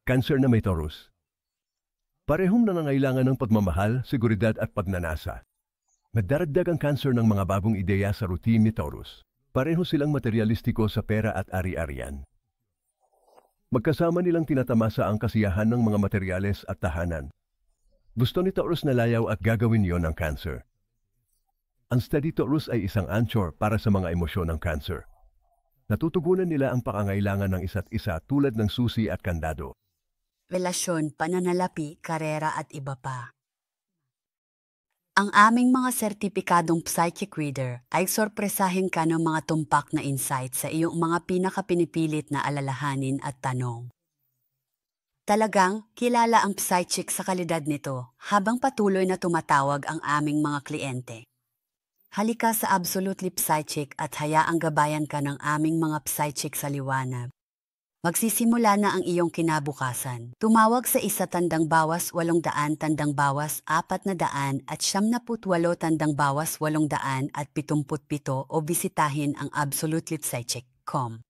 Cancer na may Taurus. Parehong nangangailangan ng pagmamahal, seguridad at pagnanasa. Nagdaragdag ang Cancer ng mga bagong ideya sa routine ni Taurus. Pareho silang materialistiko sa pera at ari-arian. Magkasama nilang tinatamasa ang kasiyahan ng mga materyales at tahanan. Gusto ni Taurus na layaw at gagawin yon ng Cancer. Ang steady Taurus ay isang anchor para sa mga emosyon ng Cancer. Natutugunan nila ang pangangailangan ng isa't isa tulad ng susi at kandado. Relasyon, pananalapi, karera at iba pa. Ang aming mga sertipikadong psychic reader ay sorpresahin ka ng mga tumpak na insight sa iyong mga pinakapinipilit na alalahanin at tanong. Talagang kilala ang psychic sa kalidad nito habang patuloy na tumatawag ang aming mga kliyente. Halika sa Absolutely Psychic at hayaang gabayan ka ng aming mga psychic sa liwanag. Magsisimula na ang iyong kinabukasan. Tumawag sa 1-800-877 o bisitahin ang absolutelypsychic.com.